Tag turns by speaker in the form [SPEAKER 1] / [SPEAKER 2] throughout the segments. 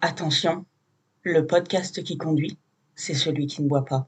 [SPEAKER 1] Attention, le podcast qui conduit, c'est celui qui ne boit pas.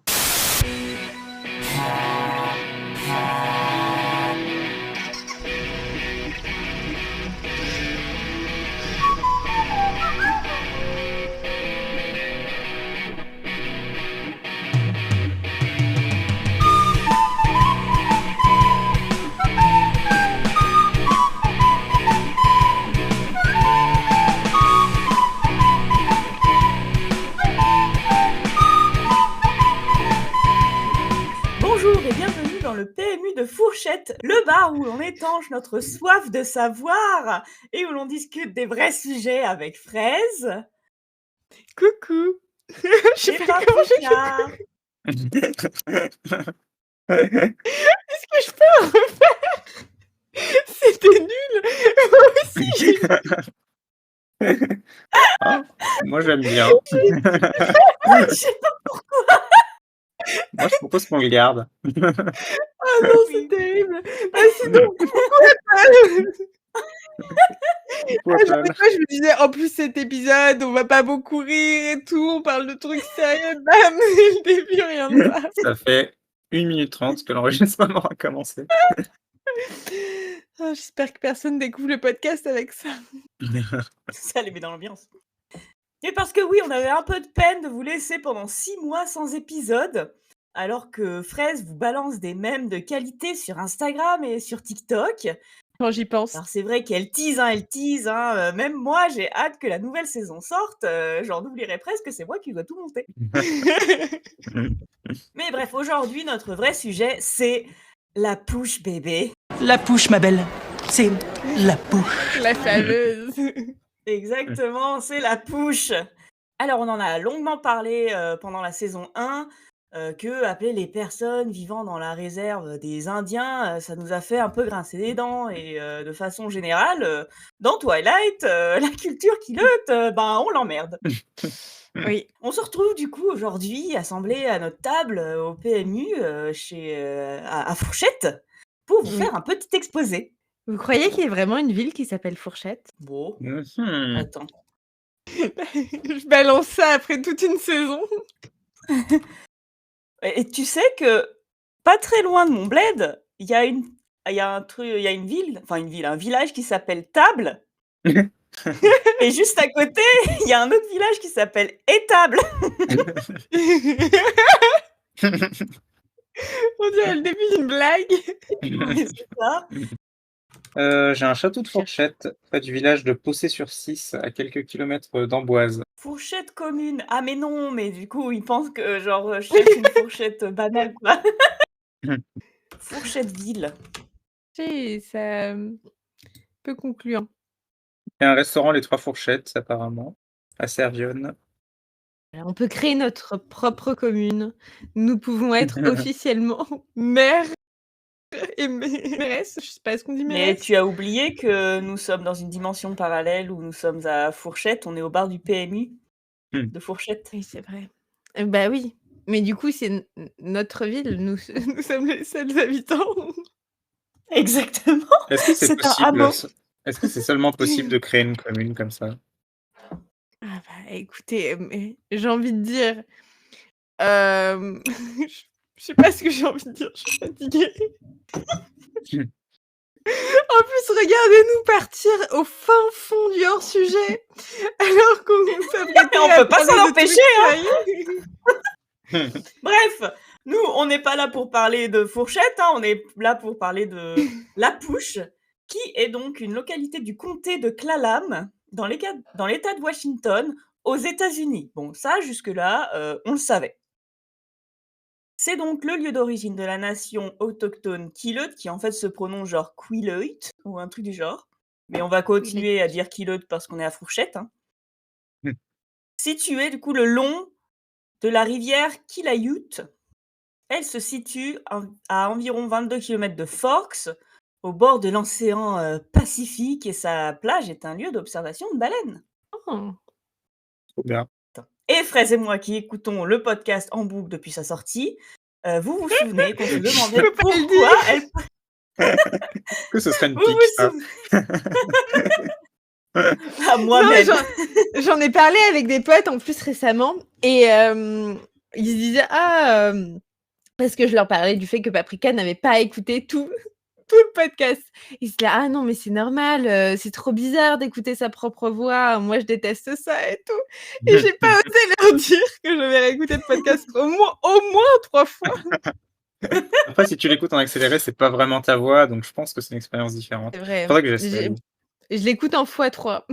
[SPEAKER 2] Bonjour et bienvenue dans le PMU de Fourchette, le bar où l'on étanche notre soif de savoir et où l'on discute des vrais sujets avec Fraise
[SPEAKER 3] Coucou. Je sais
[SPEAKER 2] et
[SPEAKER 3] pas comment j'ai
[SPEAKER 2] Paprika.
[SPEAKER 3] Est-ce que je peux en refaire? C'était nul. Moi aussi, j'ai
[SPEAKER 4] Ah, moi j'aime bien.
[SPEAKER 2] Je sais pas pourquoi.
[SPEAKER 4] Moi je propose qu'on le garde.
[SPEAKER 3] Ah non, c'est
[SPEAKER 2] Oui.
[SPEAKER 3] terrible. Bah sinon,
[SPEAKER 4] Pourquoi
[SPEAKER 3] à
[SPEAKER 4] pas, là
[SPEAKER 3] chaque fois, je me disais, en plus cet épisode, on va pas beaucoup rire et tout, on parle de trucs sérieux, bam, dès le début, rien de ça.
[SPEAKER 4] Ça fait 1 minute 30 que l'enregistrement a commencé.
[SPEAKER 3] Ah, j'espère que personne découvre le podcast avec ça.
[SPEAKER 2] Ça les met dans l'ambiance. Et parce que oui, on avait un peu de peine de vous laisser pendant 6 mois sans épisode, alors que Fraise vous balance des mèmes de qualité sur Instagram et sur TikTok.
[SPEAKER 3] Quand j'y pense.
[SPEAKER 2] Alors c'est vrai qu'elle tease, même moi j'ai hâte que la nouvelle saison sorte, j'en oublierai presque, c'est moi qui dois tout monter. Mais bref, aujourd'hui notre vrai sujet c'est la pouche bébé.
[SPEAKER 5] La pouche, ma belle. C'est la pouche.
[SPEAKER 3] La fameuse.
[SPEAKER 2] Exactement, c'est la pouche. Alors on en a longuement parlé pendant la saison 1, que appeler les personnes vivant dans la réserve des Indiens, ça nous a fait un peu grincer des dents et de façon générale, dans Twilight, la culture Kilote, on l'emmerde.
[SPEAKER 3] Oui.
[SPEAKER 2] On se retrouve du coup aujourd'hui assemblés à notre table au PMU à Fourchette pour vous
[SPEAKER 3] Oui.
[SPEAKER 2] faire un petit exposé.
[SPEAKER 3] Vous croyez qu'il y a vraiment une ville qui s'appelle Fourchette?
[SPEAKER 2] Bon,
[SPEAKER 4] Mhm.
[SPEAKER 2] attends.
[SPEAKER 3] Je balance ça après toute une saison.
[SPEAKER 2] Et tu sais que pas très loin de mon bled, il y a une ville, un village qui s'appelle Table et juste à côté, il y a un autre village qui s'appelle Étable.
[SPEAKER 3] On dirait le début d'une blague.
[SPEAKER 2] C'est ça.
[SPEAKER 4] J'ai un château de Fourchette près du village de Possé-sur-Cisse, à quelques kilomètres d'Amboise.
[SPEAKER 2] Fourchette commune. Ah mais non, mais du coup, ils pensent que genre, je cherche une fourchette banale quoi. Fourchette ville.
[SPEAKER 3] Si, ça peu concluant.
[SPEAKER 4] Il y a un restaurant Les Trois Fourchettes, apparemment, à Servionne.
[SPEAKER 3] On peut créer notre propre commune. Nous pouvons être officiellement maire et mairesse. Je sais pas, est-ce qu'on dit
[SPEAKER 2] Mais
[SPEAKER 3] mairesse?
[SPEAKER 2] tu as oublié que nous sommes dans une dimension parallèle où nous sommes à Fourchette, on est au bar du PMU de Fourchette.
[SPEAKER 3] Oui, c'est vrai. Bah oui, mais du coup, c'est notre ville, nous nous sommes les seuls habitants.
[SPEAKER 2] Exactement,
[SPEAKER 4] Est-ce que c'est
[SPEAKER 2] c'est un
[SPEAKER 4] possible?
[SPEAKER 2] hameau.
[SPEAKER 4] Est-ce que c'est seulement possible de créer une commune comme ça?
[SPEAKER 3] Ah bah, écoutez, mais j'ai envie de dire, je sais pas ce que j'ai envie de dire, je suis fatiguée. En plus, regardez-nous partir au fin fond du hors-sujet, alors qu'on s'apprêtait
[SPEAKER 2] On
[SPEAKER 3] à
[SPEAKER 2] peut pas
[SPEAKER 3] parler
[SPEAKER 2] s'en
[SPEAKER 3] de
[SPEAKER 2] empêcher,
[SPEAKER 3] trucs sérieux.
[SPEAKER 2] Bref, nous, on n'est pas là pour parler de Fourchette, on est là pour parler de La Pouche, qui est donc une localité du comté de Clallam, dans l'État de Washington, aux États-Unis. Bon, ça, jusque-là, on le savait. C'est donc le lieu d'origine de la nation autochtone Quileute, qui en fait se prononce genre Quileute, ou un truc du genre. Mais on va continuer à dire Quileute parce qu'on est à Fourchette. Située du coup le long de la rivière Quilayute. Elle se situe à environ 22 km de Forks, au bord de l'océan Pacifique, et sa plage est un lieu d'observation de baleines.
[SPEAKER 3] Oh.
[SPEAKER 4] Trop bien.
[SPEAKER 2] Et Fraise et moi qui écoutons le podcast en boucle depuis sa sortie, vous vous souvenez qu'on se demandait
[SPEAKER 3] Faut pas le
[SPEAKER 2] pourquoi elle...
[SPEAKER 4] Est-ce que ce serait une
[SPEAKER 2] Vous vous
[SPEAKER 4] pique, ça?
[SPEAKER 2] souvenez À
[SPEAKER 3] Non, mais
[SPEAKER 2] moi-même.
[SPEAKER 3] j'en ai parlé avec des potes en plus récemment et ils se disaient parce que je leur parlais du fait que Paprika n'avait pas écouté tout le podcast. Ils se disaient: «Ah non, mais c'est normal, c'est trop bizarre d'écouter sa propre voix. Moi, je déteste ça et tout» et j'ai pas osé leur dire que j'avais réécouté le podcast au moins 3 fois.
[SPEAKER 4] Après, si tu l'écoutes en accéléré, c'est pas vraiment ta voix, donc je pense que c'est une expérience différente.
[SPEAKER 3] C'est vrai,
[SPEAKER 4] Faudrait que j'essaye.
[SPEAKER 3] je l'écoute en x3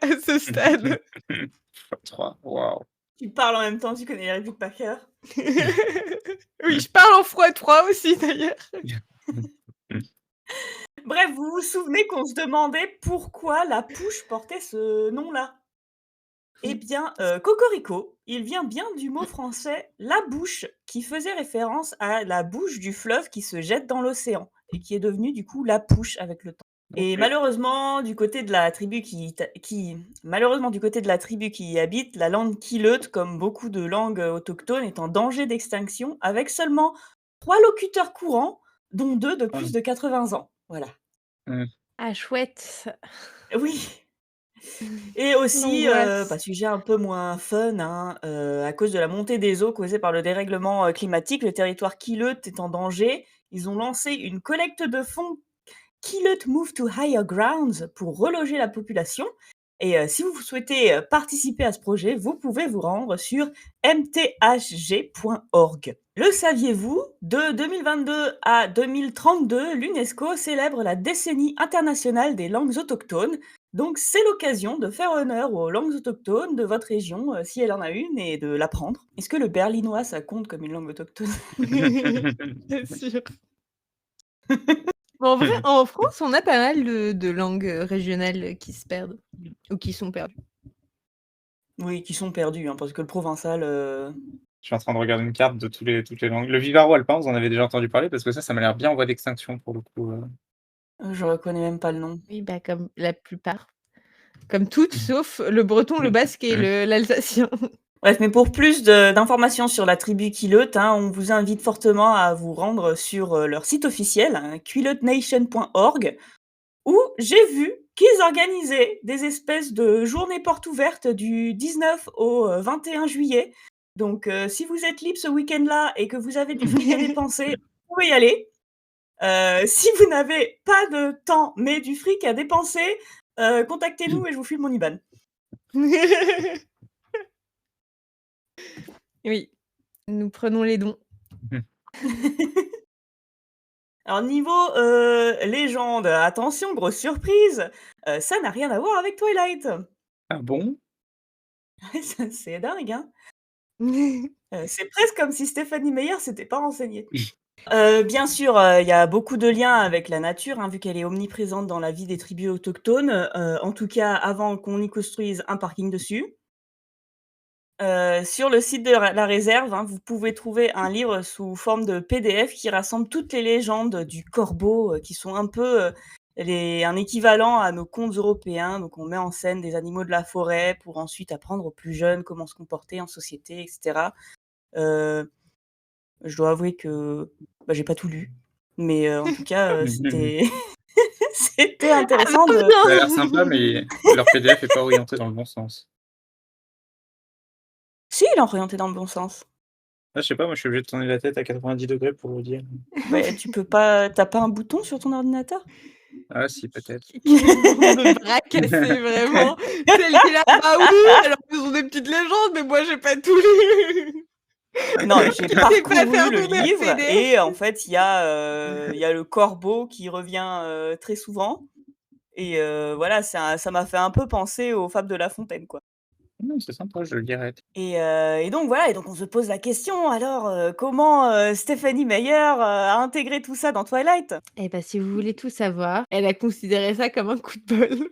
[SPEAKER 3] à ce stade.
[SPEAKER 4] x3, waouh.
[SPEAKER 2] Tu parles en même temps, tu connais les répliques par cœur.
[SPEAKER 3] Oui, je parle en x3 aussi d'ailleurs.
[SPEAKER 2] Bref, vous vous souvenez qu'on se demandait pourquoi la pouche portait ce nom-là? Eh bien, cocorico, il vient bien du mot français «la bouche», qui faisait référence à la bouche du fleuve qui se jette dans l'océan et qui est devenue du coup la pouche avec le temps. Et
[SPEAKER 4] Ok.
[SPEAKER 2] malheureusement, du côté de la tribu malheureusement du côté de la tribu qui y habite, la langue quileute, comme beaucoup de langues, autochtones, est en danger d'extinction avec seulement 3 locuteurs courants, dont 2 de plus de 80 ans. Voilà.
[SPEAKER 4] Mm.
[SPEAKER 3] Ah chouette.
[SPEAKER 2] Oui. Et aussi,
[SPEAKER 3] L'angoisse.
[SPEAKER 2] sujet un peu moins fun, hein, à cause de la montée des eaux causée par le dérèglement, climatique, le territoire quileute est en danger. Ils ont lancé une collecte de fonds Quileute Move to Higher Grounds pour reloger la population et si vous souhaitez, participer à ce projet, vous pouvez vous rendre sur mthg.org. Le saviez-vous? De 2022 à 2032, l'UNESCO célèbre la décennie internationale des langues autochtones. Donc c'est l'occasion de faire honneur aux langues autochtones de votre région, si elle en a une et de l'apprendre. Est-ce que le berlinois, ça compte comme une langue autochtone?
[SPEAKER 3] C'est sûr. En vrai, en France, on a pas mal de langues, régionales, qui se perdent ou qui sont perdues.
[SPEAKER 2] Oui, qui sont perdus, hein, parce que le provençal,
[SPEAKER 4] Je suis en train de regarder une carte de toutes les langues. Le vivaro alpin, vous en avez déjà entendu parler? Parce que ça m'a l'air bien en voie d'extinction pour le coup.
[SPEAKER 2] je reconnais même pas le nom.
[SPEAKER 3] Oui, bah, comme la plupart. Comme toutes, sauf le breton, le basque et l'alsacien.
[SPEAKER 2] Bref, mais pour plus d'informations sur la tribu Quileute, hein, on vous invite fortement à vous rendre sur leur site officiel, hein, quileutenation.org, où j'ai vu qu'ils organisaient des espèces de journées portes ouvertes du 19 au 21 juillet. Donc, si vous êtes libre ce week-end-là et que vous avez du fric à dépenser, vous pouvez y aller. Si vous n'avez pas de temps, mais du fric à dépenser, contactez-nous et je vous file mon IBAN.
[SPEAKER 3] Oui, nous prenons les dons.
[SPEAKER 2] Alors niveau, légende, attention, grosse surprise, ça n'a rien à voir avec Twilight.
[SPEAKER 4] Ah bon?
[SPEAKER 2] Ça c'est dingue, hein. C'est presque comme si Stephanie Meyer s'était pas renseignée. Bien sûr, il y a beaucoup de liens avec la nature, hein, vu qu'elle est omniprésente dans la vie des tribus autochtones, en tout cas avant qu'on y construise un parking dessus. Sur le site de la réserve, hein, vous pouvez trouver un livre sous forme de PDF qui rassemble toutes les légendes du corbeau, qui sont un peu, un équivalent à nos contes européens. Donc on met en scène des animaux de la forêt pour ensuite apprendre aux plus jeunes comment se comporter en société et cetera. Je dois avouer que, j'ai pas tout lu, mais en tout cas, c'était c'était intéressant de
[SPEAKER 4] Ça a l'air sympa, mais leur PDF est pas orienté dans le bon sens.
[SPEAKER 2] si, il est orienté dans le bon sens.
[SPEAKER 4] Ah, je sais pas, moi je suis obligé de tourner la tête à 90° pour vous dire.
[SPEAKER 2] Tu peux pas tu pas un bouton sur ton ordinateur?
[SPEAKER 4] Ah si, peut-être.
[SPEAKER 3] Quel nombre de bras cassés, vraiment. Celle qui est là: «Bah oui, alors ce sont des petites légendes, mais moi j'ai pas tout lu».
[SPEAKER 2] Non, j'ai
[SPEAKER 3] Je sais pas
[SPEAKER 2] parcouru
[SPEAKER 3] faire
[SPEAKER 2] le
[SPEAKER 3] ouvrir
[SPEAKER 2] livre
[SPEAKER 3] PDF.
[SPEAKER 2] et en fait, il y a le corbeau qui revient, très souvent et voilà, ça m'a fait un peu penser aux fables de La Fontaine, quoi.
[SPEAKER 4] Non, c'est sympa, je le dirais.
[SPEAKER 2] Et donc voilà et donc on se pose la question alors, comment, Stephanie Meyer, a intégré tout ça dans Twilight?
[SPEAKER 3] Eh bah, si vous voulez tout savoir, elle a considéré ça comme un coup de bol.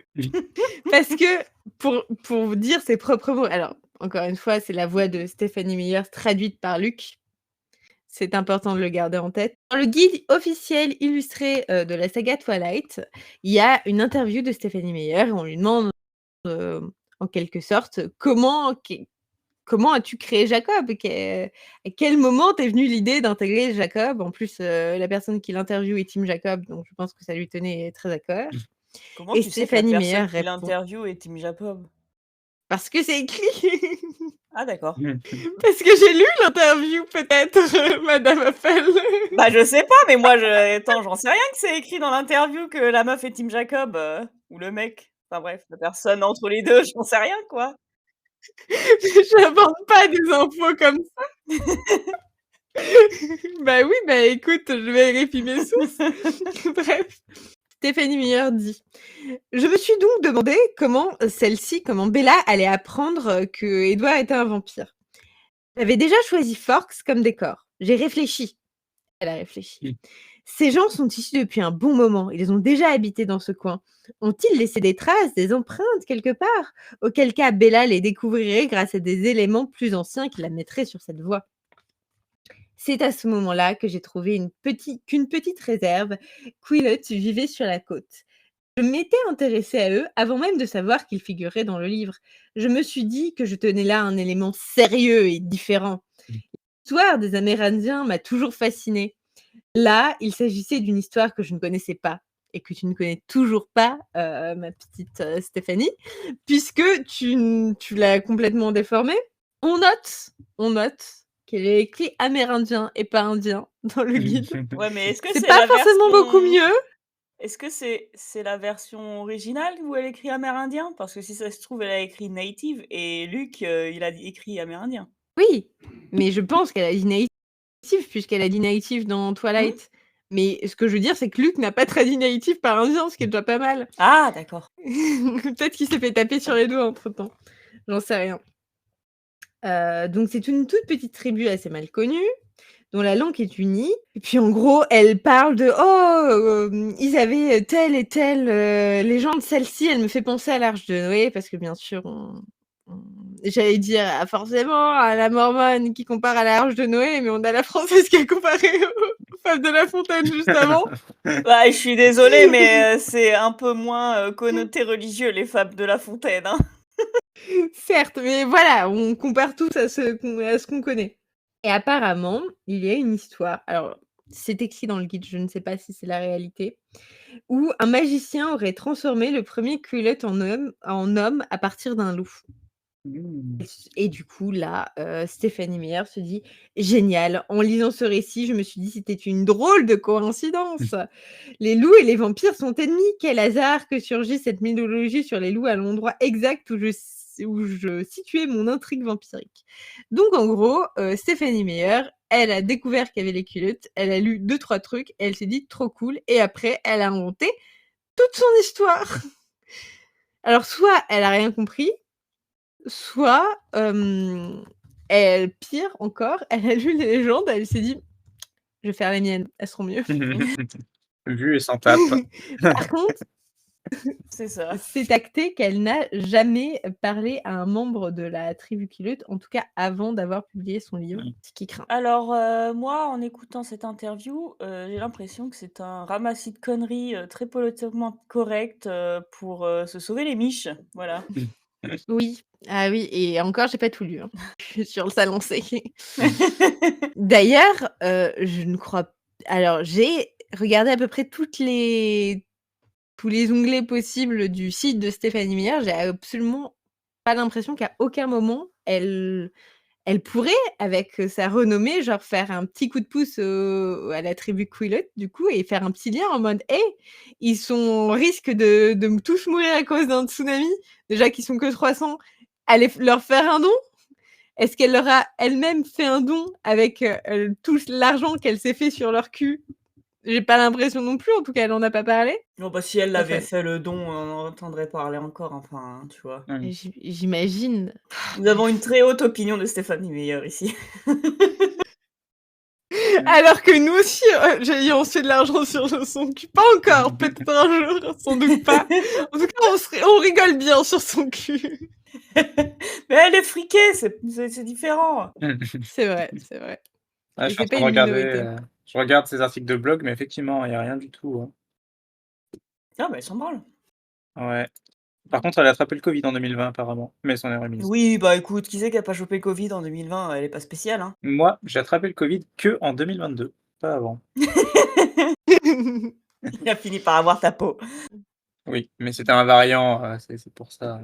[SPEAKER 3] Parce que pour vous dire ses propres mots, alors encore une fois, c'est la voix de Stephanie Meyer traduite par Luc. C'est important de le garder en tête. Dans le guide officiel illustré, de la saga Twilight, il y a une interview de Stephanie Meyer et on lui demande, en quelque sorte, comment as-tu créé Jacob? À quel moment t'es venue l'idée d'intégrer Jacob? En plus, la personne qui l'interviewe est team Jacob, donc je pense que ça lui tenait très à cœur.
[SPEAKER 2] Comment
[SPEAKER 3] Et
[SPEAKER 2] tu sais que la
[SPEAKER 3] Stéphanie
[SPEAKER 2] personne
[SPEAKER 3] Meyer
[SPEAKER 2] qui
[SPEAKER 3] répond
[SPEAKER 2] l'interviewe est Tim Jacob?
[SPEAKER 3] parce que c'est écrit.
[SPEAKER 2] Ah d'accord.
[SPEAKER 3] Parce que j'ai lu l'interview peut-être, Madame Appel.
[SPEAKER 2] Bah, je sais pas, mais moi, attends, j'en sais rien que c'est écrit dans l'interview que la meuf est Tim Jacob, ou le mec. Enfin bref, la personne entre les 2, j'en sais rien, quoi.
[SPEAKER 3] J'invente pas des infos comme ça. Bah oui, bah écoute, je vérifie mes sources. Bref. Stéphanie Meyer dit: «Je me suis donc demandé comment Bella allait apprendre que Edward était un vampire. J'avais déjà choisi Forks comme décor. J'ai réfléchi.» Elle a réfléchi. «Ces gens sont ici depuis un bon moment. Ils ont déjà habité dans ce coin. Ont-ils laissé des traces, des empreintes quelque part? Auquel cas Bella les découvrirait grâce à des éléments plus anciens qui la mettraient sur cette voie. C'est à ce moment-là que j'ai trouvé qu'une petite réserve, Quillot vivait sur la côte. Je m'étais intéressée à eux avant même de savoir qu'ils figuraient dans le livre. Je me suis dit que je tenais là un élément sérieux et différent. L'histoire des Amérindiens m'a toujours fascinée. Là, il s'agissait d'une histoire que je ne connaissais pas et que tu ne connais toujours pas, ma petite Stéphanie, puisque tu l'as complètement déformée. On note qu'elle est écrit amérindien et pas indien dans le guide.
[SPEAKER 2] Ouais, mais est-ce que
[SPEAKER 3] C'est
[SPEAKER 2] c'est
[SPEAKER 3] pas
[SPEAKER 2] la
[SPEAKER 3] forcément beaucoup
[SPEAKER 2] version
[SPEAKER 3] mieux.
[SPEAKER 2] est-ce que c'est la version originale où elle écrit amérindien? Parce que si ça se trouve, elle a écrit native et Luc, il a écrit amérindien.
[SPEAKER 3] Oui, mais je pense qu'elle a dit native puisqu'elle a dit native dans
[SPEAKER 2] Mmh.
[SPEAKER 3] Twilight. Mais ce que je veux dire, c'est que Luc n'a pas traduit native par indien, ce qui est déjà pas mal.
[SPEAKER 2] Ah d'accord.
[SPEAKER 3] Peut-être qu'il s'est fait taper sur les doigts entre-temps. J'en sais rien. Donc c'est une toute petite tribu assez mal connue, dont la langue est unie. Et puis en gros, elle parle de ils avaient telle et telle légende. Celle-ci, elle me fait penser à l'Arche de Noé, parce que bien sûr, j'allais dire forcément à la Mormone qui compare à l'Arche de Noé, mais on a la Française qui a comparé aux Fables de La Fontaine juste avant.
[SPEAKER 2] Bah, je suis désolée, mais c'est un peu moins connoté religieux, les fables de La Fontaine, hein.
[SPEAKER 3] Certes, mais voilà, on compare tous à ce qu'on connaît. Et apparemment, il y a une histoire, alors c'est écrit dans le guide, je ne sais pas si c'est la réalité, où un magicien aurait transformé le premier Quillot en homme à partir d'un loup. Et du coup, là, Stéphanie Meyer se dit: «Génial, en lisant ce récit, je me suis dit: "C'était une drôle de coïncidence. Les loups et les vampires sont ennemis. Quel hasard que surgisse cette mythologie sur les loups à l'endroit exact où je situais mon intrigue vampirique."» Donc en gros, Stéphanie Meyer, elle a découvert qu'il y avait les culottes, elle a lu 2-3 trucs, et elle s'est dit: «Trop cool», et après elle a inventé toute son histoire. Alors soit elle a rien compris, soit, pire encore, elle a lu les légendes, elle s'est dit: «Je vais faire les miennes, elles seront mieux.»
[SPEAKER 4] Vu et sans tape.
[SPEAKER 3] Par contre,
[SPEAKER 2] C'est ça.
[SPEAKER 3] c'est acté qu'elle n'a jamais parlé à un membre de la tribu Quillot, en tout cas avant d'avoir publié son livre, ce qui craint.
[SPEAKER 2] Alors, moi, en écoutant cette interview, j'ai l'impression que c'est un ramassis de conneries, très politiquement correct, pour, se sauver les miches. Voilà.
[SPEAKER 3] Oui, ah oui, et encore j'ai pas tout lu, hein. Je suis sur sa lancée. D'ailleurs, je ne crois alors j'ai regardé à peu près tous les onglets possibles du site de Stéphanie Meyer, j'ai absolument pas l'impression qu'à aucun moment elle pourrait, avec, sa renommée, genre faire un petit coup de pouce à la tribu Quillot, du coup, et faire un petit lien en mode: «Hey, ils sont au risque de tous mourir à cause d'un tsunami, déjà qu'ils sont que 300, allez leur faire un don.» Est-ce qu'elle leur a elle-même fait un don avec, tout l'argent qu'elle s'est fait sur leur cul? J'ai pas l'impression non plus, en tout cas, elle en a pas parlé.
[SPEAKER 2] Oh bah, si elle l'avait
[SPEAKER 3] Enfin,
[SPEAKER 2] fait le don, on en entendrait parler encore, enfin, tu vois?
[SPEAKER 3] j'imagine.
[SPEAKER 2] Nous avons une très haute opinion de Stéphanie Meyer ici.
[SPEAKER 3] Alors que nous aussi, on se fait de l'argent sur son cul. Pas encore, peut-être un jour, sans doute pas. En tout cas, on rigole bien sur son cul.
[SPEAKER 2] Mais elle est friquée, c'est différent.
[SPEAKER 3] C'est vrai, c'est vrai.
[SPEAKER 4] Ouais,
[SPEAKER 3] Et
[SPEAKER 4] je suis en
[SPEAKER 3] c'est
[SPEAKER 4] train
[SPEAKER 3] pas
[SPEAKER 4] de
[SPEAKER 3] une
[SPEAKER 4] regarder,
[SPEAKER 3] minorité.
[SPEAKER 4] je regarde ses articles de blog, mais effectivement, il y a rien du tout, hein.
[SPEAKER 2] Ah bah, elle s'en branle.
[SPEAKER 4] Ouais. Par contre, elle a attrapé le Covid en 2020 apparemment, mais elle s'en est remise.
[SPEAKER 2] Oui, bah, écoute, qui c'est qui a pas chopé le Covid en 2020? Elle est pas spéciale, hein.
[SPEAKER 4] Moi, j'ai attrapé le Covid qu'en 2022, pas avant.
[SPEAKER 2] Il a fini par avoir ta peau.
[SPEAKER 4] Oui, mais c'était un variant, c'est pour ça.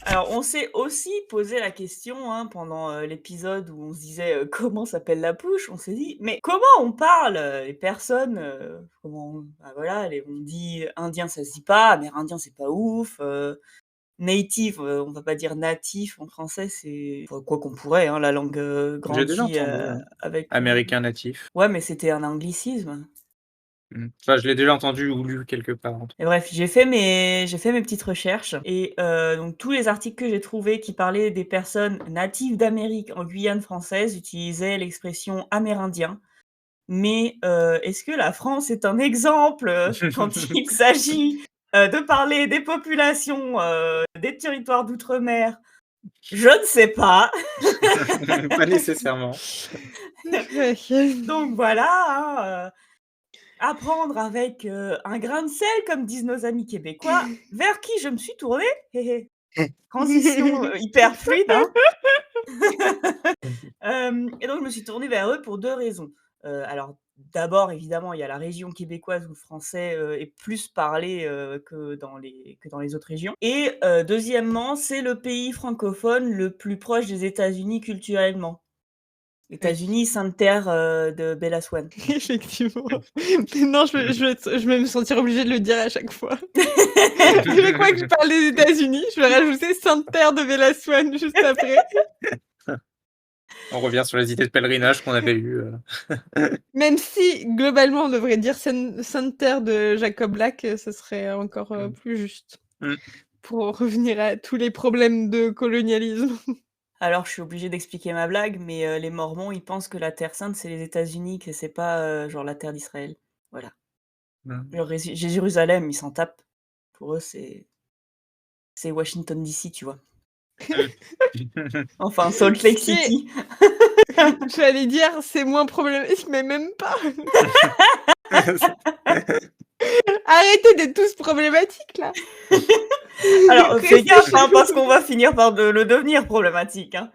[SPEAKER 2] Alors, on s'est aussi posé la question, hein, pendant, l'épisode où on se disait, «Comment s'appelle la push?» On s'est dit: «Mais comment on parle, les personnes, comment bah, voilà, les on dit indien, ça se dit pas, amérindien, c'est pas ouf, native, on va pas dire natif en français, c'est enfin, quoi qu'on pourrait, hein, la langue,
[SPEAKER 4] J'ai déjà
[SPEAKER 2] grandit,
[SPEAKER 4] entendu,
[SPEAKER 2] avec,
[SPEAKER 4] américain natif.
[SPEAKER 2] ouais, mais c'était un anglicisme.
[SPEAKER 4] Enfin, je l'ai déjà entendu ou lu quelque part, en tout
[SPEAKER 2] Et bref, j'ai fait mes petites recherches et donc tous les articles que j'ai trouvés qui parlaient des personnes natives d'Amérique en Guyane française utilisaient l'expression amérindien. Mais, est-ce que la France est un exemple, quand il s'agit, de parler des populations, des territoires d'outre-mer? Je ne sais pas.
[SPEAKER 4] Pas nécessairement.
[SPEAKER 2] Donc voilà, hein, à prendre avec, un grain de sel, comme disent nos amis québécois, vers qui je me suis tournée. Hé hé. Transition, hyper fluide, hein. Et donc je me suis tournée vers eux pour 2 raisons. Alors d'abord, évidemment, il y a la région québécoise où le français, est plus parlé, que dans les autres régions et deuxièmement, c'est le pays francophone le plus proche des États-Unis culturellement.
[SPEAKER 3] Oui.
[SPEAKER 2] États-Unis, sainte terre, de Bella Swan.
[SPEAKER 3] Effectivement. Mais non, je vais me sentir obligée de le dire à chaque fois. Chaque fois que je parle des États-Unis, je vais rajouter Sainte Terre de Bella Swan juste après.
[SPEAKER 4] On revient sur les idées de pèlerinage qu'on avait eues.
[SPEAKER 3] Même si, globalement, on devrait dire Sainte Terre de Jacob Black, ce serait encore plus juste.
[SPEAKER 4] Mmh.
[SPEAKER 3] Pour revenir à tous les problèmes de colonialisme.
[SPEAKER 2] Alors je suis obligée d'expliquer ma blague, mais les mormons, ils pensent que la terre sainte, c'est les États-Unis, que c'est pas, genre la terre d'Israël. Voilà. Genre Jérusalem, ils s'en tapent. Pour eux, c'est Washington DC, tu vois? Enfin, Salt Lake
[SPEAKER 3] Ce qui est
[SPEAKER 2] City.
[SPEAKER 3] J'allais dire, c'est moins problématique, mais même pas. Arrêtez d'être tous problématiques, là.
[SPEAKER 2] Alors, fais
[SPEAKER 3] Restez
[SPEAKER 2] gaffe,
[SPEAKER 3] chez
[SPEAKER 2] hein,
[SPEAKER 3] vous.
[SPEAKER 2] parce qu'on va finir par le devenir problématique, hein.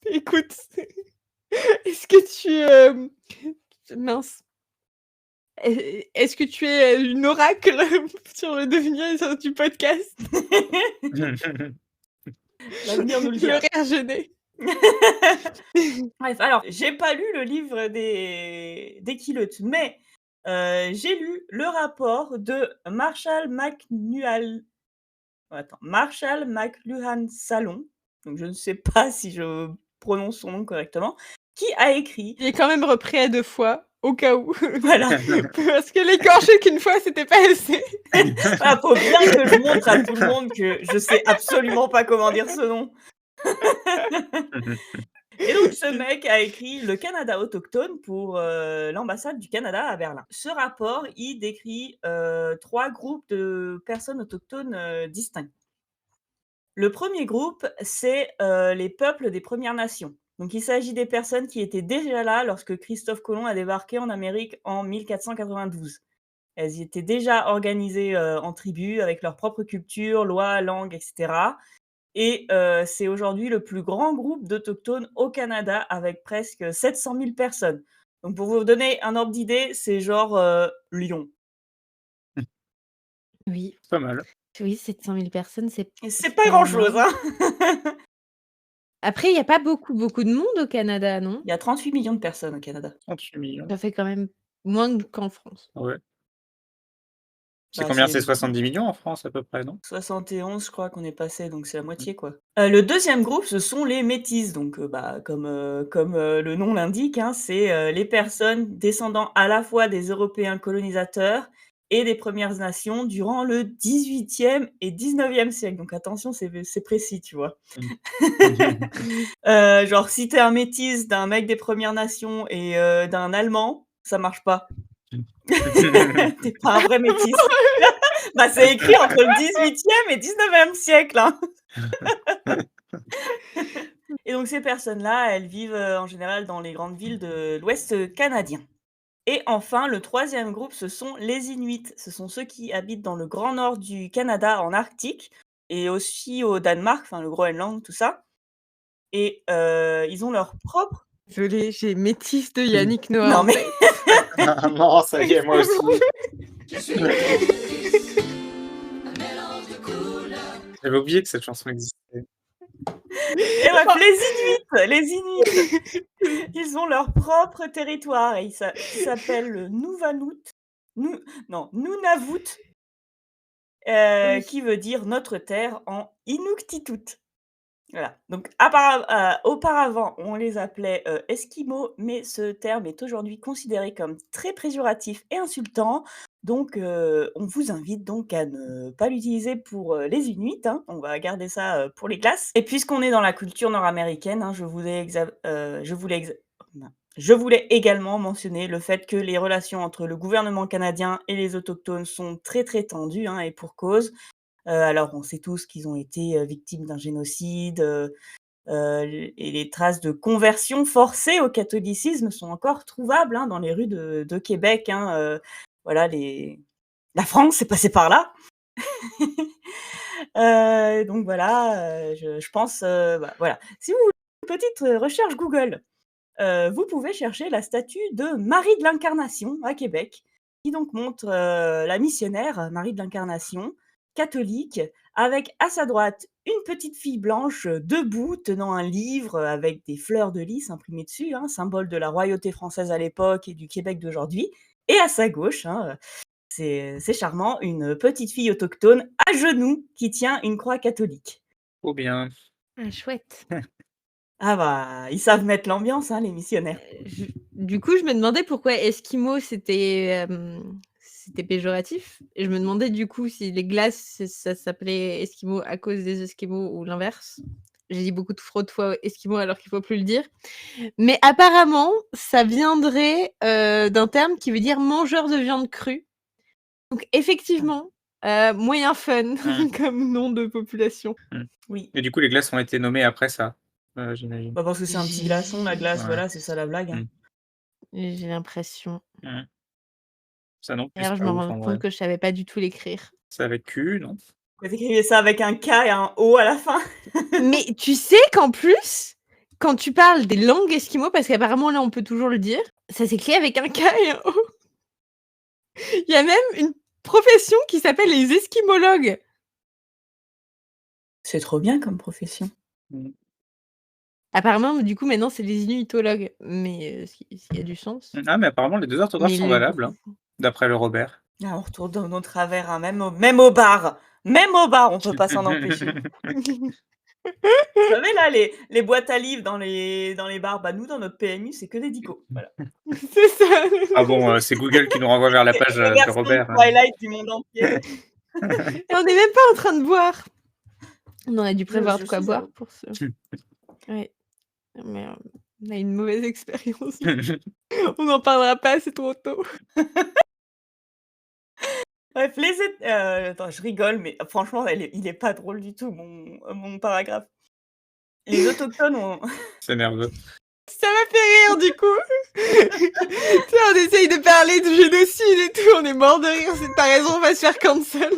[SPEAKER 3] Écoute, est-ce que mince. Est-ce que tu es une oracle sur le devenir du podcast?
[SPEAKER 2] L'avenir nous le
[SPEAKER 3] Le
[SPEAKER 2] dira.
[SPEAKER 3] rire gêné.
[SPEAKER 2] Bref, alors, j'ai pas lu le livre des Quileutes, mais j'ai lu le rapport de Marshall McLuhan Salon, donc je ne sais pas si je prononce son nom correctement, qui a écrit
[SPEAKER 3] Il est quand même repris à 2 fois, au cas où.
[SPEAKER 2] voilà,
[SPEAKER 3] Parce que l'écorcher qu'une fois, c'était pas assez.
[SPEAKER 2] voilà, faut bien que je montre à tout le monde que je sais absolument pas comment dire ce nom. Et donc ce mec a écrit Le Canada autochtone pour, l'ambassade du Canada à Berlin. Ce rapport, il décrit, 3 groupes de personnes autochtones, distincts. Le premier groupe, c'est, les peuples des Premières Nations. Donc il s'agit des personnes qui étaient déjà là lorsque Christophe Colomb a débarqué en Amérique en 1492. Elles y étaient déjà organisées, en tribus avec leur propre culture, loi, langue etc. Et c'est aujourd'hui le plus grand groupe d'autochtones au Canada avec presque 700 000 personnes. Donc pour vous donner un ordre d'idée, c'est genre, Lyon.
[SPEAKER 3] Oui,
[SPEAKER 4] Pas mal.
[SPEAKER 3] oui, 700 000 personnes, c'est
[SPEAKER 2] Et c'est pas grand-chose,
[SPEAKER 3] énorme.
[SPEAKER 2] hein.
[SPEAKER 3] Après, il y a pas beaucoup de monde au Canada, non?
[SPEAKER 2] Il y a 38 millions de personnes au Canada.
[SPEAKER 4] 38 millions.
[SPEAKER 3] Ça fait quand même moins qu'en France.
[SPEAKER 4] Ouais. C'est
[SPEAKER 2] Bah,
[SPEAKER 4] combien?
[SPEAKER 2] c'est
[SPEAKER 4] C'est 70 millions en France à peu près, non?
[SPEAKER 2] 71, je crois qu'on est passé, donc c'est la moitié, quoi. Le deuxième groupe, ce sont les métis, donc comme le nom l'indique, hein, c'est, les personnes descendant à la fois des Européens colonisateurs et des Premières Nations durant le 18e et 19e siècle. Donc attention, c'est précis, tu vois? Genre si tu es un métis d'un mec des Premières Nations et d'un Allemand, ça marche pas. Tu es pas un vrai métis. Bah, c'est écrit entre le 18e et 19e siècle, hein. Et donc ces personnes-là, elles vivent, en général dans les grandes villes de l'Ouest, canadien. Et enfin, le troisième groupe, ce sont les Inuits. Ce sont ceux qui habitent dans le grand nord du Canada, en Arctique et aussi au Danemark, enfin le Groenland, tout ça. Et ils ont leur propre
[SPEAKER 3] Désolée, j'ai métis de Yannick Noah
[SPEAKER 2] non
[SPEAKER 3] en
[SPEAKER 2] mais
[SPEAKER 3] tête.
[SPEAKER 4] Ah non, ça y est, moi aussi. J'avais oublié que cette chanson existait.
[SPEAKER 2] Et bref, les Inuits, ils ont leur propre territoire et qui s'appelle le Nunavut, Nunavut,
[SPEAKER 3] Oui.
[SPEAKER 2] qui veut dire notre terre en Inuktitut. Voilà, donc auparavant, on les appelait, esquimaux, mais ce terme est aujourd'hui considéré comme très péjoratif et insultant. Donc on vous invite donc à ne pas l'utiliser pour, les Inuits, hein. On va garder ça, pour les classes et puisqu'on est dans la culture nord-américaine, hein, je voulais également mentionner le fait que les relations entre le gouvernement canadien et les autochtones sont très, très tendues, hein, et pour cause. Alors on sait tous qu'ils ont été, victimes d'un génocide, et les traces de conversion forcée au catholicisme sont encore trouvables, hein, dans les rues de Québec, hein, voilà la France est passée par là. Donc voilà, je pense, voilà. Si vous voulez une petite, recherche Google, vous pouvez chercher la statue de Marie de l'Incarnation à Québec, qui donc montre, la missionnaire Marie de l'Incarnation, catholique, avec à sa droite une petite fille blanche, debout, tenant un livre, avec des fleurs de lys imprimées dessus, hein, symbole de la royauté française à l'époque et du Québec d'aujourd'hui. Et à sa gauche, hein, c'est charmant, une petite fille autochtone à genoux qui tient une croix catholique.
[SPEAKER 4] Trop bien.
[SPEAKER 3] Ah, chouette.
[SPEAKER 2] Ah bah, ils savent mettre l'ambiance, hein, les missionnaires.
[SPEAKER 3] Du coup, je me demandais pourquoi esquimau c'était péjoratif. Et je me demandais du coup si les glaces, ça s'appelait esquimau à cause des esquimaux ou l'inverse. J'ai dit beaucoup trop de fois esquimau alors qu'il faut plus le dire. Mais apparemment, ça viendrait d'un terme qui veut dire mangeur de viande crue. Donc effectivement, moyen fun comme nom de population.
[SPEAKER 2] Oui.
[SPEAKER 4] Et du coup, les glaces ont été nommées après ça, j'imagine.
[SPEAKER 2] Bah, parce que c'est un petit glaçon, la glace,
[SPEAKER 4] Ouais.
[SPEAKER 2] voilà, c'est ça la blague, hein.
[SPEAKER 3] J'ai l'impression.
[SPEAKER 4] Ça non plus,
[SPEAKER 3] D'ailleurs,
[SPEAKER 4] c'est
[SPEAKER 3] je
[SPEAKER 4] pas
[SPEAKER 3] me
[SPEAKER 4] ouf
[SPEAKER 3] rends
[SPEAKER 4] en
[SPEAKER 3] compte
[SPEAKER 4] vrai.
[SPEAKER 3] que je savais pas du tout l'écrire.
[SPEAKER 4] C'est avec Q, non?
[SPEAKER 2] Vous écrivez ça avec un K et un O à la fin.
[SPEAKER 3] Mais tu sais qu'en plus, quand tu parles des langues esquimaux, parce qu'apparemment là on peut toujours le dire, ça s'écrit avec un K et un O. Il y a même une profession qui s'appelle les esquimologues.
[SPEAKER 2] C'est trop bien comme profession.
[SPEAKER 3] Apparemment, du coup, maintenant c'est les inuitologues, mais ce qui a du sens.
[SPEAKER 4] Ah, mais apparemment, les 2 orthographes
[SPEAKER 3] Mais
[SPEAKER 4] sont valables, hein, d'après le Robert.
[SPEAKER 2] Ah, on retourne dans nos travers, hein, même au bar. Même au bar, on peut pas s'en empêcher. Vous savez là, les boîtes à livres dans les bars, bah nous dans notre PMU, c'est que des dicos. Voilà.
[SPEAKER 3] C'est ça.
[SPEAKER 4] Ah bon, c'est Google qui nous renvoie vers la page
[SPEAKER 2] Les
[SPEAKER 4] de
[SPEAKER 2] versions
[SPEAKER 4] Robert.
[SPEAKER 2] Twilight du monde entier.
[SPEAKER 3] Et on n'est même pas en train de boire. On aurait dû prévoir
[SPEAKER 2] je
[SPEAKER 3] de quoi
[SPEAKER 2] suis
[SPEAKER 3] boire
[SPEAKER 2] à-
[SPEAKER 3] pour ce. Ouais. Mais on a une mauvaise expérience. On n'en parlera pas, c'est trop tôt.
[SPEAKER 2] Bref, attends, je rigole, mais franchement, il est pas drôle du tout, mon paragraphe. Les autochtones ont
[SPEAKER 4] C'est nerveux.
[SPEAKER 3] Ça m'a fait rire du coup. Tu sais, on essaye de parler de génocide et tout, on est mort de rire. T'as raison, on va se faire cancel.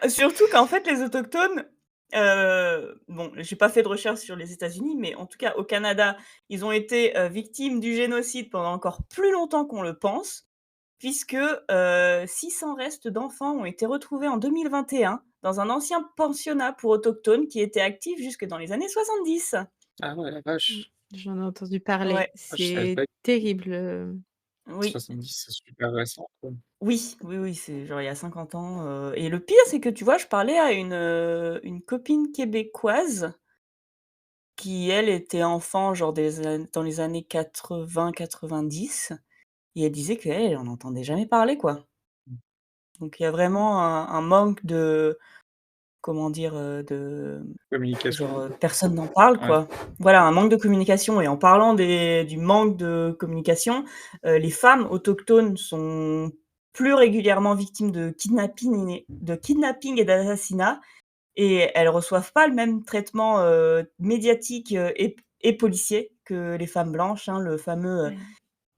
[SPEAKER 2] et surtout qu'en fait, les autochtones, bon, j'ai pas fait de recherche sur les États-Unis, mais en tout cas, au Canada, ils ont été, victimes du génocide pendant encore plus longtemps qu'on le pense, puisque, 600 restes d'enfants ont été retrouvés en 2021 dans un ancien pensionnat pour autochtones qui était actif jusque dans les années 70.
[SPEAKER 4] Ah ouais, la vache.
[SPEAKER 3] J'en ai entendu parler.
[SPEAKER 2] Ouais.
[SPEAKER 4] Je savais
[SPEAKER 3] C'est
[SPEAKER 4] pas.
[SPEAKER 3] terrible.
[SPEAKER 2] Oui.
[SPEAKER 4] 70, c'est super récent, quoi.
[SPEAKER 2] Oui, c'est genre il y a 50 ans, et le pire, c'est que tu vois, je parlais à une copine québécoise qui, elle, était enfant genre dans les années 80-90 et elle disait qu'elle, elle en entendait jamais parler, quoi. Donc il y a vraiment un manque de comment dire? De
[SPEAKER 4] Communication.
[SPEAKER 2] genre, personne n'en parle,
[SPEAKER 4] Ouais.
[SPEAKER 2] quoi. Voilà, un manque de communication et en parlant du manque de communication, les femmes autochtones sont plus régulièrement victimes de kidnapping et d'assassinat et elles reçoivent pas le même traitement, médiatique, et policier que les femmes blanches, hein, le fameux,
[SPEAKER 3] Ouais.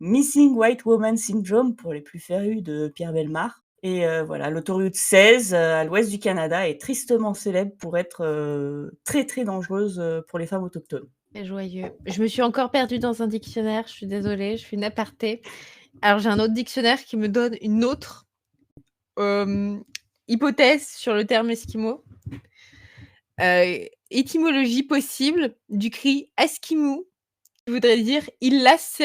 [SPEAKER 2] Missing White Woman Syndrome pour les plus férus de Pierre Bellemare et voilà, l'autoroute 16, à l'ouest du Canada est tristement célèbre pour être, très, très dangereuse, pour les femmes autochtones.
[SPEAKER 3] C'est joyeux. Je me suis encore perdue dans un dictionnaire, je suis désolée, je fais une aparté. Alors, j'ai un autre dictionnaire qui me donne une autre hypothèse sur le terme esquimau. Étymologie possible du cri Askimou, qui voudrait dire il lasse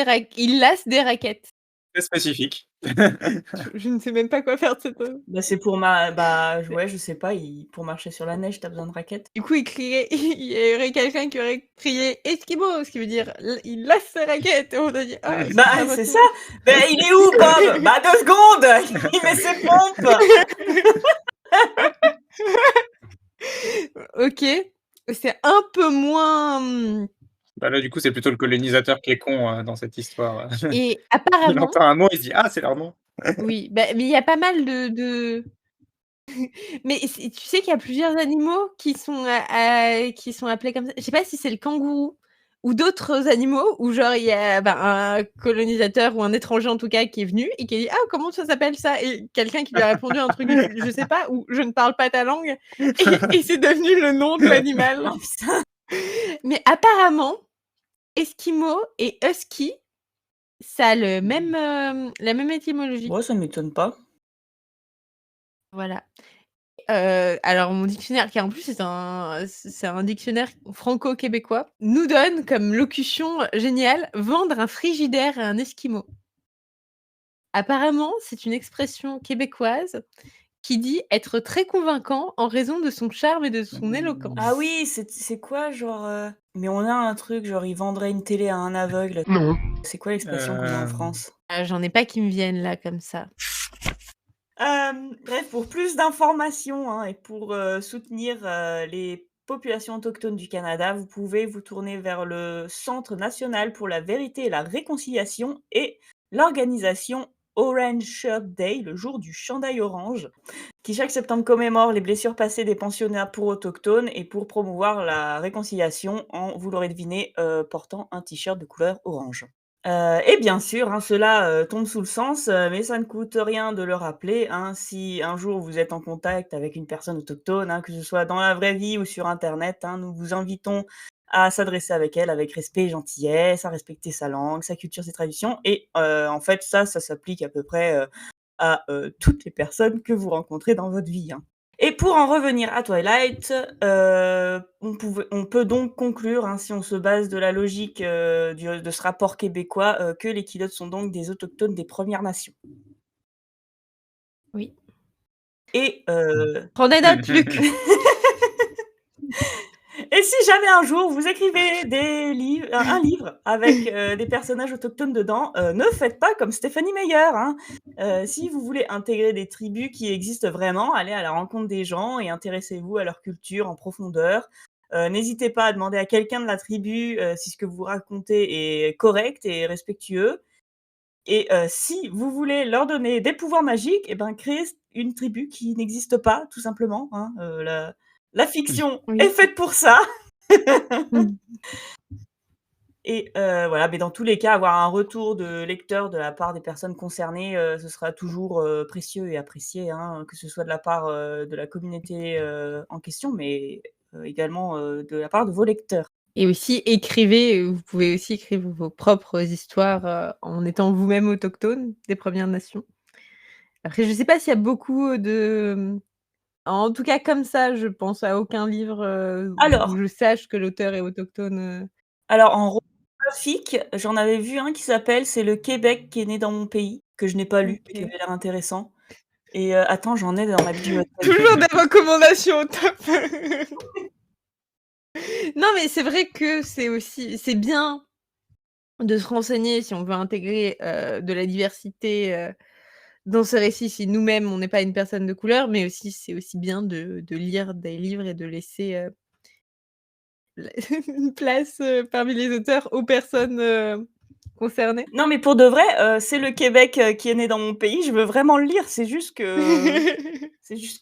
[SPEAKER 3] des raquettes.
[SPEAKER 4] Très spécifique.
[SPEAKER 3] Je ne sais même pas quoi faire de cette.
[SPEAKER 2] Bah, c'est pour ouais, je sais pas, pour marcher sur la neige, t'as besoin de raquettes.
[SPEAKER 3] Du coup, il y aurait quelqu'un qui aurait crié Esquimau, ce qui veut dire il lasse ses raquettes. Et on a dit ah,
[SPEAKER 2] Bah, c'est ça. Il est où, Bob? Bah, 2 secondes. Il met ses pompes.
[SPEAKER 3] Ok, c'est un peu moins.
[SPEAKER 4] Bah là, du coup, c'est plutôt le colonisateur qui est con dans cette histoire.
[SPEAKER 3] Et
[SPEAKER 4] Il
[SPEAKER 3] apparemment,
[SPEAKER 4] entend un mot, il se dit ah, c'est leur nom.
[SPEAKER 3] oui, mais il y a pas mal de... Mais tu sais qu'il y a plusieurs animaux qui sont appelés comme ça. Je sais pas si c'est le kangourou ou d'autres animaux où genre il y a un colonisateur ou un étranger en tout cas qui est venu et qui a dit ah comment ça s'appelle ça et quelqu'un qui lui a répondu un truc je sais pas ou je ne parle pas ta langue et c'est devenu le nom de l'animal.
[SPEAKER 2] Oh, putain.
[SPEAKER 3] Mais apparemment Esquimau et husky ça a la même étymologie.
[SPEAKER 2] Moi, ça m'étonne pas.
[SPEAKER 3] Voilà. Alors mon dictionnaire, qui en plus c'est un dictionnaire franco-québécois, nous donne comme locution géniale vendre un frigidaire à un esquimau. Apparemment, c'est une expression québécoise qui dit être très convaincant en raison de son charme et de son éloquence.
[SPEAKER 2] Ah oui, c'est quoi, genre. Mais on a un truc, genre, il vendrait une télé à un aveugle.
[SPEAKER 5] Non.
[SPEAKER 2] C'est quoi l'expression qu'on a en France?
[SPEAKER 3] J'en ai pas qui me viennent là comme ça.
[SPEAKER 2] Bref, pour plus d'informations hein, et pour soutenir les populations autochtones du Canada, vous pouvez vous tourner vers le Centre national pour la vérité et la réconciliation et l'organisation Orange Shirt Day, le jour du chandail orange, qui chaque septembre commémore les blessures passées des pensionnats pour autochtones et pour promouvoir la réconciliation en, vous l'aurez deviné, portant un t-shirt de couleur orange. Et bien sûr, hein, cela, tombe sous le sens, mais ça ne coûte rien de le rappeler, hein. Si un jour vous êtes en contact avec une personne autochtone, hein, que ce soit dans la vraie vie ou sur internet, hein, nous vous invitons à s'adresser avec elle avec respect et gentillesse, à respecter sa langue, sa culture, ses traditions et en fait ça s'applique à peu près, à, toutes les personnes que vous rencontrez dans votre vie, hein. Et pour en revenir à Twilight, on peut donc conclure, hein, si on se base de la logique, de ce rapport québécois, que les Quilotes sont donc des autochtones des Premières Nations.
[SPEAKER 3] Oui.
[SPEAKER 2] Et
[SPEAKER 3] Prends des notes, Luc.
[SPEAKER 2] et si jamais un jour vous écrivez un livre avec des personnages autochtones dedans, ne faites pas comme Stephanie Meyer, hein. Si vous voulez intégrer des tribus qui existent vraiment, allez à la rencontre des gens et intéressez-vous à leur culture en profondeur. N'hésitez pas à demander à quelqu'un de la tribu si ce que vous racontez est correct et respectueux. Et si vous voulez leur donner des pouvoirs magiques, eh ben, créez une tribu qui n'existe pas, tout simplement, hein. La fiction
[SPEAKER 3] Oui.
[SPEAKER 2] est faite pour ça.
[SPEAKER 3] Mmh.
[SPEAKER 2] Et voilà, mais dans tous les cas, avoir un retour de lecteur de la part des personnes concernées, ce sera toujours, précieux et apprécié, hein, que ce soit de la part, de la communauté, en question, mais également, de la part de vos lecteurs.
[SPEAKER 3] Et aussi vous pouvez aussi écrire vos propres histoires, en étant vous-même autochtone des Premières Nations. Après je sais pas s'il y a beaucoup de en tout cas comme ça, je pense à aucun livre,
[SPEAKER 2] Alors
[SPEAKER 3] où je sache que l'auteur est autochtone.
[SPEAKER 2] Alors en roman graphique, j'en avais vu un qui s'appelle «C'est le Québec qui est né dans mon pays», que je n'ai pas lu, mais qui
[SPEAKER 3] OK.
[SPEAKER 2] avait l'air intéressant et attends, j'en ai dans ma bibliothèque.
[SPEAKER 3] Toujours des recommandations au top. Non, mais c'est vrai que c'est bien de se renseigner si on veut intégrer, de la diversité, dans ce récit, si nous-mêmes on n'est pas une personne de couleur, mais aussi c'est aussi bien de lire des livres et de laisser, la une place, parmi les auteurs aux personnes, concernées.
[SPEAKER 2] Non, mais pour de vrai, «C'est le Québec, qui est né dans mon pays», je veux vraiment le lire, c'est juste que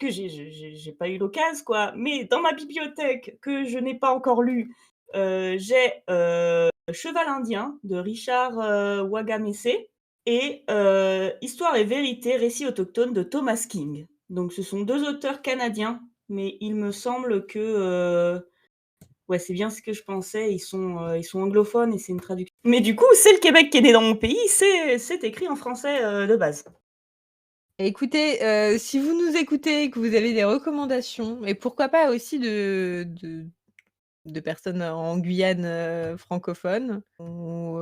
[SPEAKER 2] j'ai pas eu l'occasion, quoi. Mais dans ma bibliothèque, que je n'ai pas encore lu, j'ai, Cheval indien de Richard, Wagamese et Histoire et vérité, récits autochtones de Thomas King. Donc ce sont 2 auteurs canadiens, mais il me semble que, Ouais, c'est bien ce que je pensais. Ils sont anglophones et c'est une traduction. Mais du coup, c'est le Québec qui est né dans mon pays. C'est écrit en français de base.
[SPEAKER 3] Écoutez, si vous nous écoutez, que vous avez des recommandations, et pourquoi pas aussi de personnes en Guyane francophone ou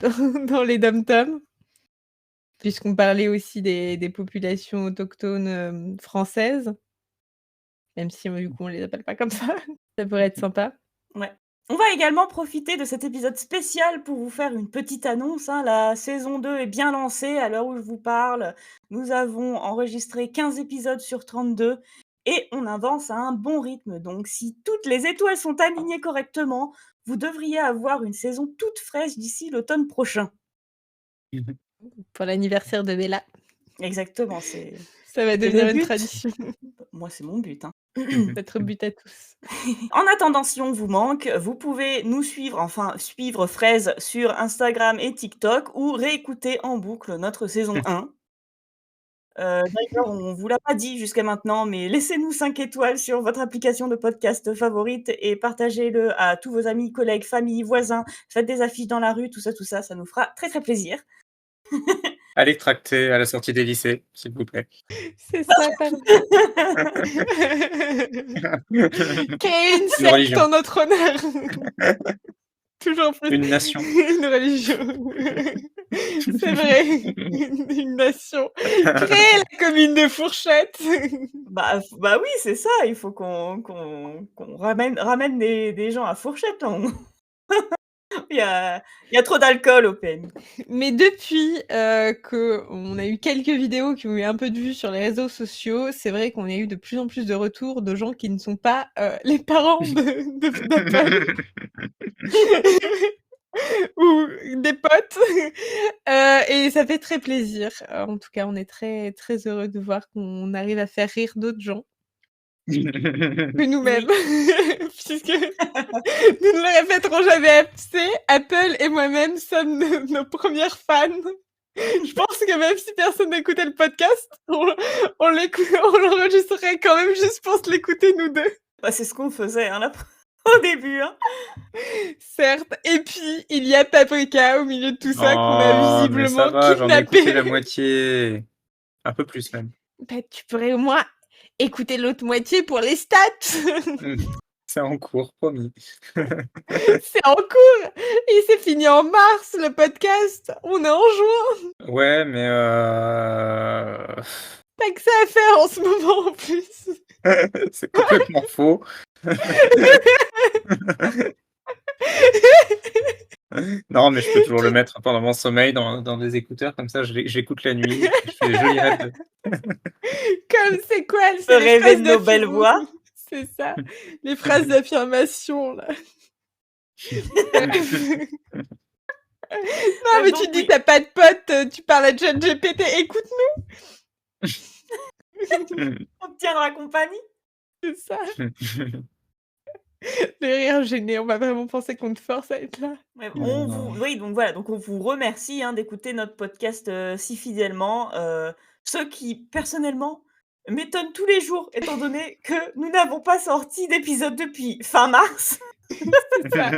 [SPEAKER 3] dans les dom-toms, puisqu'on parlait aussi des populations autochtones françaises, même si du coup on les appelle pas comme ça, ça pourrait être sympa.
[SPEAKER 2] Ouais. On va également profiter de cet épisode spécial pour vous faire une petite annonce, hein. La saison 2 est bien lancée à l'heure où je vous parle. Nous avons enregistré 15 épisodes sur 32 et on avance à un bon rythme. Donc si toutes les étoiles sont alignées correctement, vous devriez avoir une saison toute fraîche d'ici l'automne prochain.
[SPEAKER 3] Pour l'anniversaire de Bella,
[SPEAKER 2] Exactement,
[SPEAKER 3] ça va
[SPEAKER 2] c'est
[SPEAKER 3] devenir
[SPEAKER 2] le
[SPEAKER 3] une
[SPEAKER 2] but.
[SPEAKER 3] tradition,
[SPEAKER 2] Moi, c'est mon but, hein.
[SPEAKER 3] notre but à tous.
[SPEAKER 2] En attendant, si on vous manque, vous pouvez nous suivre, enfin suivre Fraise sur Instagram et TikTok ou réécouter en boucle notre saison 1. D'ailleurs, on vous l'a pas dit jusqu'à maintenant, mais laissez-nous 5 étoiles sur votre application de podcast favorite et partagez-le à tous vos amis, collègues, familles, voisins. Faites des affiches dans la rue, tout ça, ça nous fera très, très plaisir.
[SPEAKER 4] Allez tracter à la sortie des lycées, s'il vous plaît.
[SPEAKER 3] C'est ça, pardon. Créer une
[SPEAKER 4] Une
[SPEAKER 3] secte
[SPEAKER 4] religion.
[SPEAKER 3] en notre honneur. Toujours plus.
[SPEAKER 4] Une nation.
[SPEAKER 3] Une religion. C'est vrai. Une nation. Créer la commune de Fourchette.
[SPEAKER 2] Bah oui, c'est ça, il faut qu'on ramène des gens à Fourchette, là. Il y a trop d'alcool au PMI.
[SPEAKER 3] Mais depuis qu'on a eu quelques vidéos qui ont eu un peu de vues sur les réseaux sociaux, c'est vrai qu'on a eu de plus en plus de retours de gens qui ne sont pas les parents d'Apple. Ou des potes. Et ça fait très plaisir. En tout cas, on est très, très heureux de voir qu'on arrive à faire rire d'autres gens que nous-mêmes. Puisque nous ne le répéterons jamais assez, Apple et moi-même sommes nos premières fans. Je pense que même si personne n'écoutait le podcast, on l'enregistrerait quand même juste pour se l'écouter nous deux.
[SPEAKER 2] Bah, c'est ce qu'on faisait, hein, là, au début, hein.
[SPEAKER 3] Certes. Et puis, il y a Paprika au milieu de tout ça qu'on a
[SPEAKER 4] Oh, mais
[SPEAKER 3] visiblement
[SPEAKER 4] ça va, j'en ai écouté
[SPEAKER 3] kidnappé.
[SPEAKER 4] la moitié. Un peu plus même.
[SPEAKER 3] Bah, tu pourrais au moins écouter l'autre moitié pour les stats.
[SPEAKER 4] C'est en cours, promis.
[SPEAKER 3] C'est en cours. Il s'est fini en mars, le podcast. On est en juin.
[SPEAKER 4] Ouais, mais
[SPEAKER 3] T'as que ça à faire en ce moment en plus.
[SPEAKER 4] c'est complètement faux. Non, mais je peux toujours le mettre pendant mon sommeil dans des écouteurs, comme ça j'écoute la nuit, je fais des jolis rêves.
[SPEAKER 3] Comme c'est quoi?
[SPEAKER 2] Se rêver de nos belles voix.
[SPEAKER 3] C'est ça. Les phrases d'affirmation, là. Non, mais
[SPEAKER 2] Donc,
[SPEAKER 3] tu dis
[SPEAKER 2] oui.
[SPEAKER 3] t'as pas de pote, tu parles à ChatGPT, écoute-nous.
[SPEAKER 2] On te tiendra compagnie.
[SPEAKER 3] C'est ça. Les rires gênés, on va vraiment penser qu'on te force à être là.
[SPEAKER 2] Ouais,
[SPEAKER 4] Non.
[SPEAKER 2] oui, donc voilà, donc on vous remercie, hein, d'écouter notre podcast si fidèlement. Ce qui, personnellement, m'étonne tous les jours, étant donné que nous n'avons pas sorti d'épisode depuis fin mars.
[SPEAKER 3] C'est ça.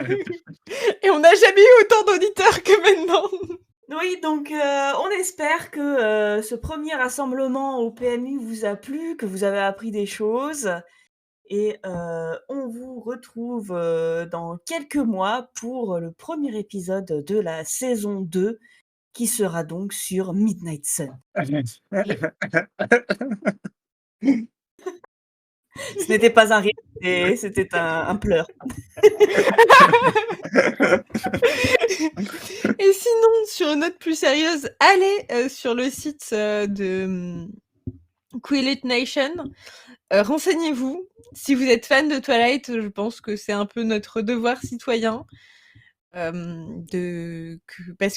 [SPEAKER 3] Et on n'a jamais eu autant d'auditeurs que maintenant.
[SPEAKER 2] Oui, donc on espère que ce premier rassemblement au PMU vous a plu, que vous avez appris des choses. Et on vous retrouve dans quelques mois pour le premier épisode de la saison 2 qui sera donc sur Midnight Sun. Ce n'était pas un rire, c'était un pleur.
[SPEAKER 3] Et sinon, sur une note plus sérieuse, allez sur le site de Quillet Nation. Renseignez-vous. Si vous êtes fan de Twilight, je pense que c'est un peu notre devoir citoyen. Parce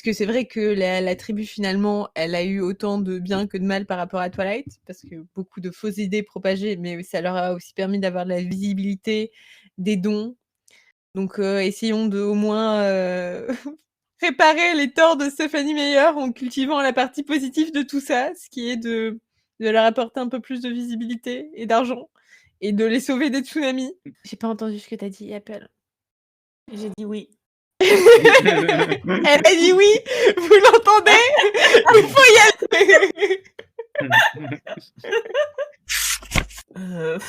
[SPEAKER 3] que c'est vrai que la tribu, finalement, elle a eu autant de bien que de mal par rapport à Twilight, parce que beaucoup de fausses idées propagées, mais ça leur a aussi permis d'avoir de la visibilité, des dons. Donc, essayons de au moins réparer les torts de Stephanie Meyer en cultivant la partie positive de tout ça, ce qui est de leur apporter un peu plus de visibilité et d'argent. et de les sauver des tsunamis. J'ai pas entendu ce que t'as dit, Apple.
[SPEAKER 2] J'ai dit oui.
[SPEAKER 3] Elle a dit oui, vous l'entendez? Il faut y aller.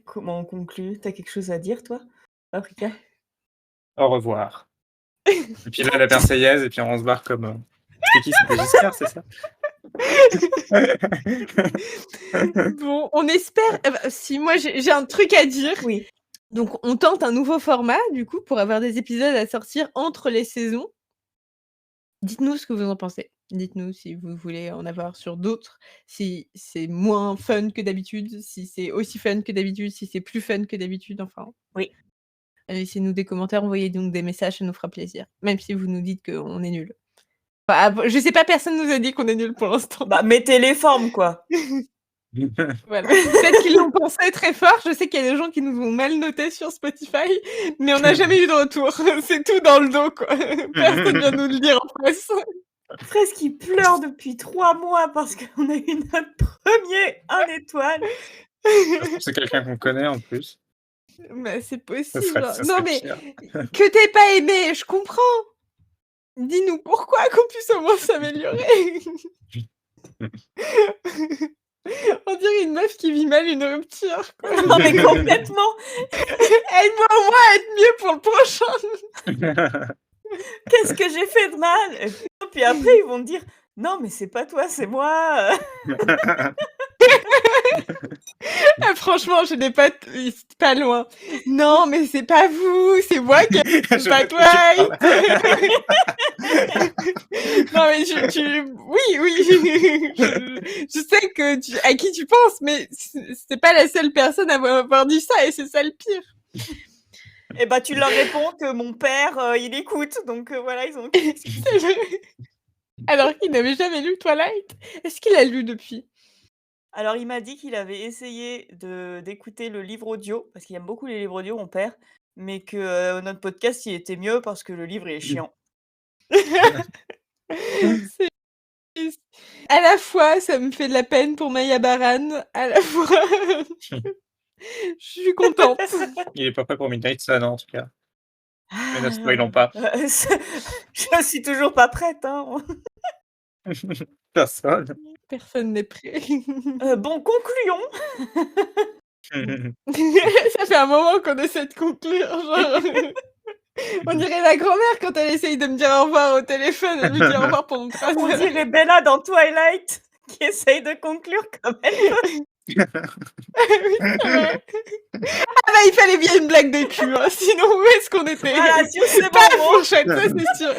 [SPEAKER 2] Comment on conclut? T'as quelque chose à dire, toi, Paprika?
[SPEAKER 4] Au revoir. Et puis là, la Marseillaise, et puis on se barre comme. C'était qui? C'était Giscard, c'est ça?
[SPEAKER 3] Bon, on espère. Si moi j'ai un truc à dire.
[SPEAKER 2] Oui.
[SPEAKER 3] Donc on tente un nouveau format du coup pour avoir des épisodes à sortir entre les saisons. Dites-nous ce que vous en pensez. Dites-nous si vous voulez en avoir sur d'autres, si c'est moins fun que d'habitude, si c'est aussi fun que d'habitude, si c'est plus fun que d'habitude, enfin.
[SPEAKER 2] Oui.
[SPEAKER 3] Laissez-nous des commentaires, envoyez donc des messages, ça nous fera plaisir. Même si vous nous dites qu'on est nuls. Enfin, je sais pas, personne nous a dit qu'on est nuls pour l'instant.
[SPEAKER 2] Bah, mettez les formes, quoi.
[SPEAKER 3] Voilà. Peut-être qu'ils l'ont pensé très fort. Je sais qu'il y a des gens qui nous ont mal notés sur Spotify, mais on n'a jamais eu de retour. C'est tout dans le dos, quoi. Personne vient nous le dire en face.
[SPEAKER 2] Presque il pleure depuis 3 mois parce qu'on a eu notre premier 1 étoile.
[SPEAKER 4] C'est quelqu'un qu'on connaît en plus.
[SPEAKER 3] Bah, c'est possible.
[SPEAKER 4] Ça
[SPEAKER 3] Non,
[SPEAKER 4] serait
[SPEAKER 3] mais
[SPEAKER 4] pire.
[SPEAKER 3] que t'aies pas aimé, je comprends. Dis-nous pourquoi, qu'on puisse au moins s'améliorer. On dirait une meuf qui vit mal une rupture, quoi.
[SPEAKER 2] Non, mais complètement.
[SPEAKER 3] Aide-moi au moins à être mieux pour le prochain.
[SPEAKER 2] Qu'est-ce que j'ai fait de mal? Et puis après, ils vont me dire non, mais c'est pas toi, c'est moi.
[SPEAKER 3] Ah, franchement, je n'ai pas loin. Non, mais c'est pas vous, c'est moi qui ai pas Twilight. Non, mais oui, je sais à qui tu penses, mais c'est pas la seule personne à avoir dit ça, et c'est ça le pire.
[SPEAKER 2] Et bah, tu leur réponds que mon père, il écoute, donc voilà, ils ont.
[SPEAKER 3] Alors qu'il n'avait jamais lu Twilight. Est-ce qu'il a lu depuis?
[SPEAKER 2] Alors, il m'a dit qu'il avait essayé d'écouter le livre audio, parce qu'il aime beaucoup les livres audio, mon père, mais que notre podcast, il était mieux parce que le livre, il est chiant.
[SPEAKER 3] À la fois, ça me fait de la peine pour Maya Baran, à la fois, je suis contente.
[SPEAKER 4] Il est pas prêt pour Midnight Sun, en tout cas. Mais ne spoilons pas.
[SPEAKER 2] Je suis toujours pas prête, hein.
[SPEAKER 4] Personne.
[SPEAKER 3] Personne n'est prêt.
[SPEAKER 2] Bon, concluons.
[SPEAKER 3] Ça fait un moment qu'on essaie de conclure, genre... On dirait la grand-mère quand elle essaye de me dire au revoir au téléphone, elle me dit au revoir pendant 3 heures.
[SPEAKER 2] On dirait Bella dans Twilight, qui essaye de conclure comme elle peut.
[SPEAKER 3] Oui, c'est vrai. Ah bah, il fallait bien une blague de cul, hein. Sinon où est-ce qu'on était?
[SPEAKER 2] Voilà, sur ces
[SPEAKER 3] Pas la
[SPEAKER 2] moments,
[SPEAKER 3] fourchette, ça c'est sûr.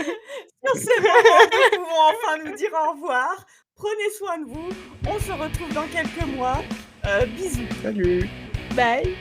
[SPEAKER 2] sur ces moments, nous pouvons enfin nous dire au revoir. Prenez soin de vous. On se retrouve dans quelques mois. Bisous.
[SPEAKER 4] Salut.
[SPEAKER 3] Bye.